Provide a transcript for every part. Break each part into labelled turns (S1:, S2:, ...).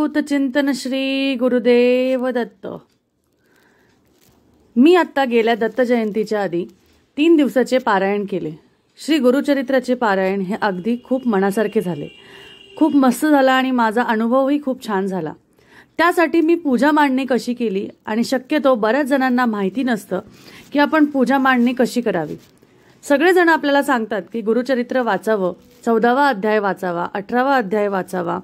S1: अवधूत चिंतन श्री गुरुदेव दत्त। मी आत्ता गेल्या दत्त जयंतीच्या आधी 3 दिवसाचे पारायण केले। श्री गुरुचरित्राचे पारायण हे अगदी खूप मनासारखे झाले, खूप मस्त झाला आणि माझा अनुभवही खूप छान झाला। त्यासाठी मी पूजा मांडणी कशी केली आणि शक्यतो बऱ्याच जणांना माहिती नसतं की आपण पूजा मांडणी कशी करावी। सगळेजण आपल्याला सांगतात की गुरुचरित्र वाचावं, 14वा अध्याय वाचावा, 18वा अध्याय वाचावा,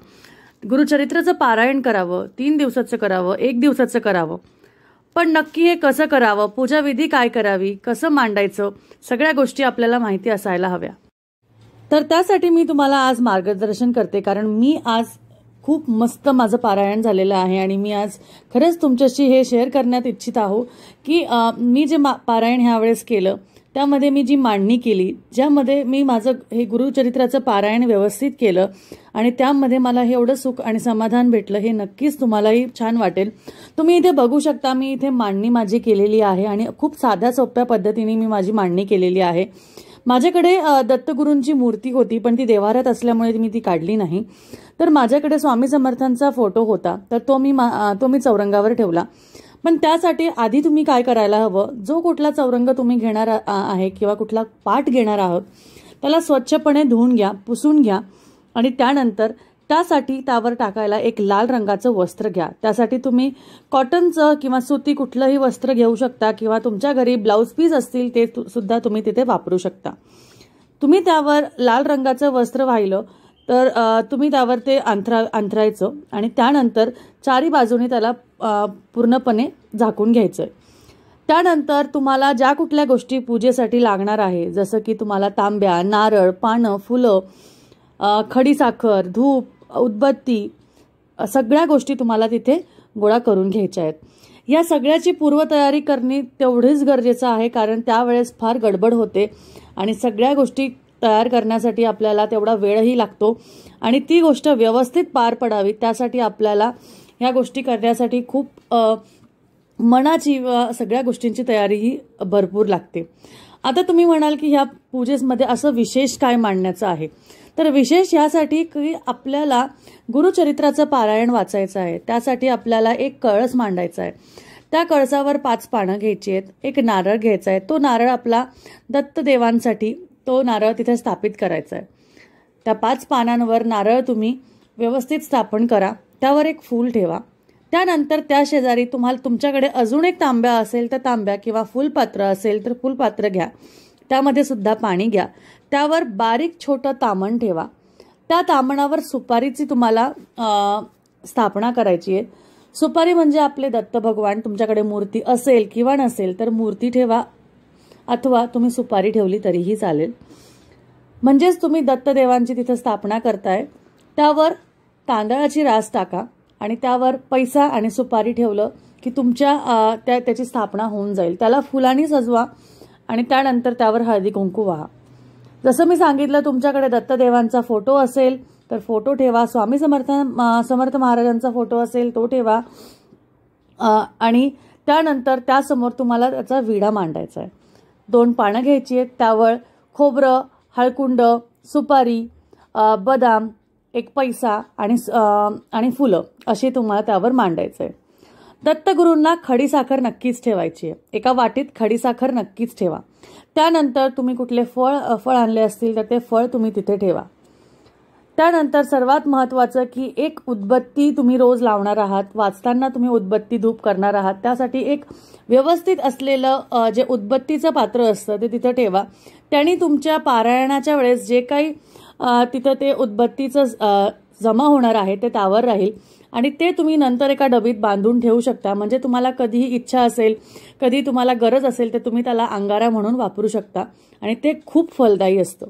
S1: गुरुचरित्राचं पारायण करावं, 3 दिवसाचं करावं, 1 दिवसाचं करावं। पण नक्की हे कसं करावं, पूजा विधी काय करावी, कसं मांडायचं, सगळ्या गोष्टी आपल्याला माहिती असायला हव्या। तर त्यासाठी मी तुम्हाला आज मार्गदर्शन करते, कारण मी आज खूप मस्त माझं पारायण झालेलं आहे आणि मी आज खरंच तुमच्याशी हे शेअर करण्यात इच्छित आहो की मी जे पारायण ह्यावेळेस केलं त्यामध्ये मी जी मांडणी केली, ज्यामध्ये मी माझं हे गुरुचरित्राचं पारायण व्यवस्थित केलं आणि त्यामध्ये मला हे एवढं सुख आणि समाधान भेटलं, हे नक्कीच तुम्हालाही छान वाटेल। तुम्ही इथे बघू शकता, मी इथे मांडणी माझी केलेली आहे आणि खूप साध्या सोप्या पद्धतीने मी माझी मांडणी केलेली आहे। माझ्याकडे दत्तगुरूंची मूर्ती होती, पण ती देवाऱ्यात असल्यामुळे मी ती काढली नाही। तर माझ्याकडे स्वामी समर्थांचा फोटो होता, तर तो मी चौरंगावर ठेवला। पण त्यासाठी आधी तुम्ही काय करायला हवं, जो कुठला चौरंग तुम्ही घेणार आहे किंवा कुठला पाठ घेणार आहोत त्याला स्वच्छपणे धुवून घ्या, पुसून घ्या आणि त्यानंतर त्यासाठी त्यावर टाकायला एक लाल रंगाचं वस्त्र घ्या। त्यासाठी तुम्ही कॉटनचं किंवा सुती कुठलंही वस्त्र घेऊ शकता किंवा तुमच्या घरी ब्लाउज पीस असतील ते सुद्धा तुम्ही तिथे वापरू शकता। तुम्ही त्यावर लाल रंगाचं वस्त्र वाहिलं तर तुम्ही त्यावर ते अंथरायचं आणि त्यानंतर चारी बाजूने त्याला पूर्णपणे झाकून घ्यायचं। त्यानंतर तुम्हाला ज्या कुठल्या गोष्टी पूजेसाठी लागणार आहे, जसं की तुम्हाला तांब्या, नारळ, पानं, फुलं, खडीसाखर, धूप, उदबत्ती, सगळ्या गोष्टी तुम्हाला तिथे गोळा करून घ्यायच्या आहेत। या सगळ्याची पूर्वतयारी करणे तेवढेच गरजेचं आहे, कारण त्यावेळेस फार गडबड होते आणि सगळ्या गोष्टी तयार करण्यासाठी आपल्याला तेवढा वेळही लागतो आणि ती गोष्ट व्यवस्थित पार पडावी त्यासाठी आपल्याला ह्या गोष्टी करण्यासाठी खूप मनाची सगळ्या गोष्टींची तयारीही भरपूर लागते। आता तुम्ही म्हणाल की ह्या पूजेमध्ये असं विशेष काय मांडण्याचं आहे, तर विशेष यासाठी की आपल्याला गुरुचरित्राचं पारायण वाचायचं आहे, त्यासाठी आपल्याला एक कळस मांडायचा आहे। त्या कळसावर 5 पानं घ्यायची आहेत, एक नारळ घ्यायचा आहे, तो नारळ आपला दत्तदेवांसाठी तो नारळ तिथे स्थापित करायचा आहे। त्या 5 पानांवर नारळ तुम्ही व्यवस्थित स्थापन करा, त्यावर एक फूल ठेवा। त्यानंतर त्या शेजारी तुमच्याकडे अजून एक तांब्या असेल तर तांब्या किंवा फुलपात्र असेल तर फुलपात्र घ्या, त्यामध्ये सुद्धा पाणी घ्या। त्यावर बारीक छोटं तामण ठेवा, त्या तामणावर सुपारीची तुम्हाला स्थापना करायची आहे। सुपारी म्हणजे आपले दत्त भगवान, तुमच्याकडे मूर्ती असेल किंवा नसेल तर मूर्ती ठेवा अथवा तुम्ही सुपारी ठेवली तरीही चालेल। म्हणजेच तुम्ही दत्तदेवांची तिथे स्थापना करताय, त्यावर तांदळाची रास टाका आणि त्यावर पैसा आणि सुपारी ठेवलं की तुमच्या त्याची स्थापना होऊन जाईल। त्याला फुलांनी सजवा आणि त्यानंतर त्यावर हळदी कुंकू वाहा। जसं मी सांगितलं, तुमच्याकडे दत्तदेवांचा फोटो असेल तर फोटो ठेवा, स्वामी समर्थ महाराजांचा फोटो असेल तो ठेवा आणि त्यानंतर त्यासमोर तुम्हाला त्याचा विडा मांडायचा आहे। 2 पानं घ्यायची आहेत, त्यावर खोबरं, हळकुंड, सुपारी, बदाम, एक पैसा आणि फुलं अशी तुम्हाला त्यावर मांडायचं आहे। दत्तगुरूंना खडीसाखर नक्कीच ठेवायची आहे, एका वाटीत खडीसाखर नक्कीच ठेवा। त्यानंतर तुम्ही कुठले फळ आणले असतील तर ते फळ तुम्ही तिथे ठेवा। त्यानंतर सर्वात महत्त्वाचं की एक उदबत्ती तुम्ही रोज लावणार आहात, वाचताना तुम्ही उदबत्ती धूप करणार आहात, त्यासाठी एक व्यवस्थित असलेलं जे उदबत्तीचं पात्र असतं ते तिथं ठेवा। त्यांनी तुमच्या पारायणाच्या वेळेस जे काही तिथं ते उदबत्तीचं जमा होणार आहे ते त्यावर राहील आणि ते तुम्ही नंतर एका डबीत बांधून ठेवू शकता। म्हणजे तुम्हाला कधीही इच्छा असेल, कधी तुम्हाला गरज असेल तर तुम्ही त्याला अंगारा म्हणून वापरू शकता आणि ते खूप फलदायी असतं।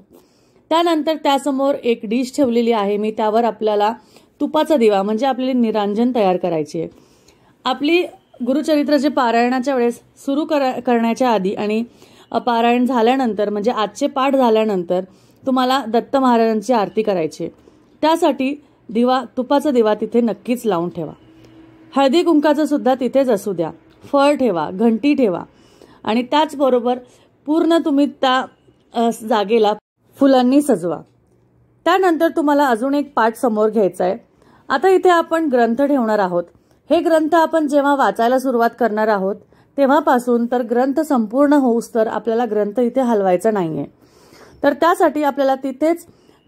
S1: त्यानंतर त्यासमोर एक डिश ठेवलेली आहे मी, त्यावर आपल्याला तुपाचा दिवा म्हणजे आपली निरांजन तयार करायची आहे। आपली गुरुचरित्राचे पारायणाच्या वेळेस सुरू करण्याच्या आधी आणि पारायण झाल्यानंतर म्हणजे आजचे पाठ झाल्यानंतर तुम्हाला दत्त महाराजांची आरती करायची आहे। त्यासाठी तुपाचा दिवा तिथे नक्कीच लावून ठेवा। हळदी कुंकाचं सुद्धा तिथेच असू द्या, फळ ठेवा, घंटी ठेवा आणि त्याचबरोबर पूर्ण तुम्ही त्या जागेला फुलांनी सजवा। त्यानंतर तुम्हाला अजून एक पाठ समोर घ्यायचा आहे आता इथे आपण ग्रंथ ठेवणार आहोत। हे ग्रंथ आपण जेव्हा वाचायला सुरुवात करणार आहोत तेव्हापासून तर ग्रंथ संपूर्ण होऊस तर आपल्याला ग्रंथ इथे हलवायचा नाहीये। तर त्यासाठी आपल्याला तिथेच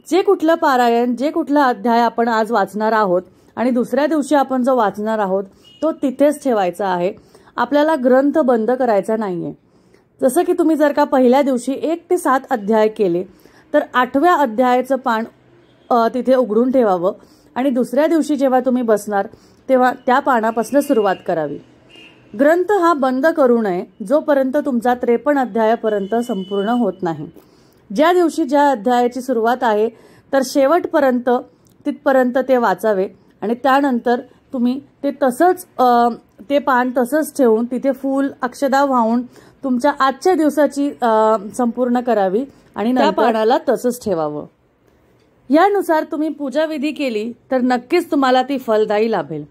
S1: जे कुठलं पारायण, जे कुठला अध्याय आपण आज वाचणार आहोत आणि दुसऱ्या दिवशी आपण जो वाचणार आहोत तो तिथेच ठेवायचा आहे। आपल्याला ग्रंथ बंद करायचा नाहीये। जसं की तुम्ही जर का पहिल्या दिवशी 1 ते 7 अध्याय केले तर 8व्या अध्यायाचं पान तिथे उघडून ठेवावं आणि दुसऱ्या दिवशी जेव्हा तुम्ही बसणार तेव्हा त्या पानापासून सुरुवात करावी। ग्रंथ हा बंद करू नये जोपर्यंत तुमचा 53 अध्यायापर्यंत संपूर्ण होत नाही। ज्या दिवशी ज्या अध्यायाची सुरुवात आहे तर शेवटपर्यंत तिथपर्यंत ते वाचावे आणि त्यानंतर तुम्ही ते तसंच ते पान तसंच ठेवून तिथे फूल अक्षदा वाहून तुमच्या आजच्या दिवसाची संपूर्ण करावी आणि त्या पानाला तसंच ठेवावं। यानुसार तुम्ही पूजा विधी केली तर नक्कीच तुम्हाला ती फलदायी लाभेल।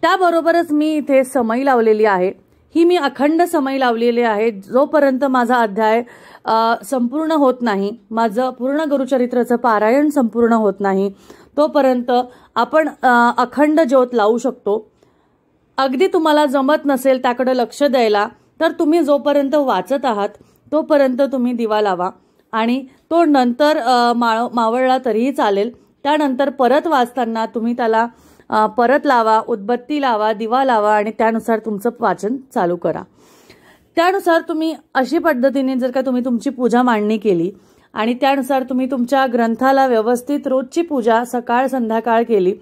S1: त्याबरोबरच मी इथे समई लावलेली आहे। ही मी अखंड समई लावलेली आहे। जोपर्यंत माझा अध्याय संपूर्ण होत नाही, माझं पूर्ण गुरुचरित्राचं पारायण संपूर्ण होत नाही तोपर्यंत आपण अखंड ज्योत लावू शकतो। अगदी तुम्हाला जमत नसेल त्याकडे लक्ष द्यायला तर तुम्ही जोपर्यंत वाचत आहात तोपर्यंत तुम्ही दिवा लावा आणि तो नंतर मावळला तरीही चालेल। त्यानंतर परत वाचताना तुम्ही त्याला परत लावा, उदबत्ती लावा, दिवा लावा आणि त्यानुसार तुमचं वाचन चालू करा। त्यानुसार तुम्ही अशी पद्धतीने जर का तुम्ही तुमची पूजा मांडणी केली आणि त्यानुसार तुम्ही तुमच्या ग्रंथाला व्यवस्थित रोजची पूजा सकाळ संध्याकाळ केली,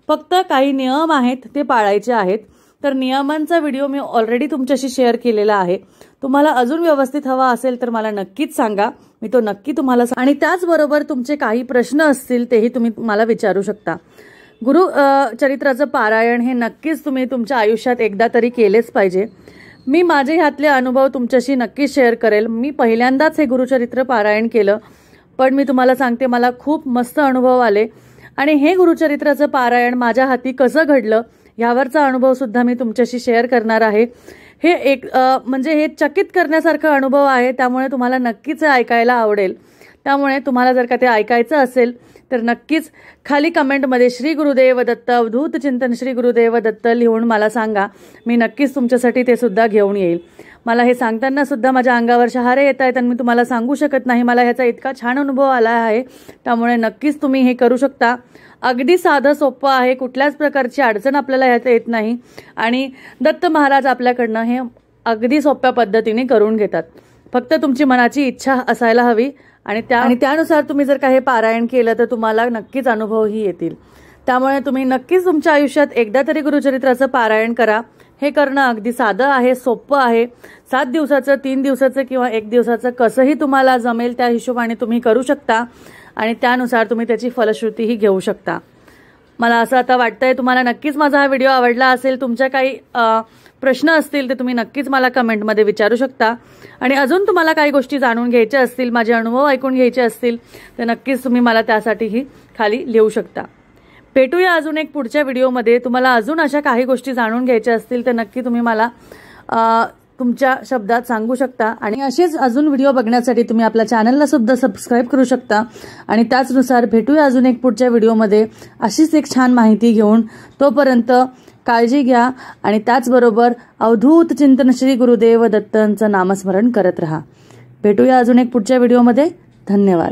S1: फक्त काही नियम आहेत ते पाळायचे आहेत। तर नियमांचा व्हिडिओ मी ऑलरेडी तुमच्याशी शेअर केलेला आहे। तुम्हाला अजून व्यवस्थित हवा असेल तर मला नक्कीच सांगा, मी तो नक्की तुम्हाला आणि त्याचबरोबर तुमचे काही प्रश्न असतील तेही तुम्ही मला विचारू शकता। गुरु चरित्राचं पारायण हे नक्कीच तुम्ही तुमच्या आयुष्यात एकदा तरी केलेच पाहिजे। मी माझे ह्यातले अनुभव तुमच्याशी नक्कीच शेअर करेल। मी पहिल्यांदाच हे गुरुचरित्र पारायण केलं, पण मी तुम्हाला सांगते मला खूप मस्त अनुभव आले आणि हे गुरुचरित्राचं पारायण माझ्या हाती कसं घडलं यावरचा अनुभव सुद्धा मी तुमच्याशी शेअर करणार आहे। हे एक म्हणजे हे चकित करण्यासारखा अनुभव आहे, त्यामुळे तुम्हाला नक्कीच ऐकायला आवडेल। त्यामुळे तुम्हाला जर का ते ऐकायचं असेल तर नक्कीच खाली कमेंटमध्ये श्री गुरुदेव दत्त अवधूत चिंतन श्री गुरुदेव दत्त लिहून मला सांगा। मी नक्कीच तुमच्यासाठी ते सुद्धा घेऊन येईल। मला हे सांगताना सुद्धा माझ्या अंगावर शहारे येत आहेत आणि मी तुम्हाला सांगू शकत नाही, मला ह्याचा इतका छान अनुभव आला आहे। त्यामुळे नक्कीच तुम्ही हे करू शकता। अगदी साधं सोपं आहे, कुठल्याच प्रकारची अडचण आपल्याला ह्यात येत नाही आणि दत्त महाराज आपल्याकडनं हे अगदी सोप्या पद्धतीने करून घेतात। फक्त तुमची मनाची इच्छा असायला हवी आणि त्यानुसार तुम्ही जर का हे पारायण केलं तर तुम्हाला नक्कीच अनुभवही येतील। त्यामुळे तुम्ही नक्कीच तुमच्या आयुष्यात एकदा तरी गुरुचरित्राचं पारायण करा। हे करणं अगदी साधं आहे, सोपं आहे। 7 दिवसाचं, 3 दिवसाचं किंवा 1 दिवसाचं कसंही तुम्हाला जमेल त्या हिशोबाने तुम्ही करू शकता आणि त्यानुसार तुम्ही त्याची फलश्रुतीही घेऊ शकता। मला असं आता वाटतंय तुम्हाला नक्कीच माझा हा व्हिडिओ आवडला असेल। तुमच्या काही प्रश्न असतील तर तुम्ही नक्कीच मला कमेंटमध्ये विचारू शकता आणि अजून तुम्हाला काही गोष्टी जाणून घ्यायच्या असतील, माझे अनुभव ऐकून घ्यायचे असतील तर नक्कीच तुम्ही मला त्यासाठीही खाली लिहू शकता। भेटूया अजून एक पुढच्या व्हिडिओमध्ये। तुम्हाला अजून अशा काही गोष्टी जाणून घ्यायच्या असतील तर नक्की तुम्ही मला तुमच्या शब्दात सांगू शकता आणि असेच अजून व्हिडिओ बघण्यासाठी तुम्ही आपल्या चॅनलला सुद्धा सबस्क्राइब करू शकता आणि त्याचनुसार भेटूया अजून एक पुढच्या व्हिडिओमध्ये अशीच एक छान माहिती घेऊन। तोपर्यंत काळजी घ्या आणि त्याचबरोबर अवधूत चिंतन श्री गुरुदेव दत्तांचं नामस्मरण करत रहा। भेटूया अजून एक पुढच्या व्हिडिओमध्ये। धन्यवाद।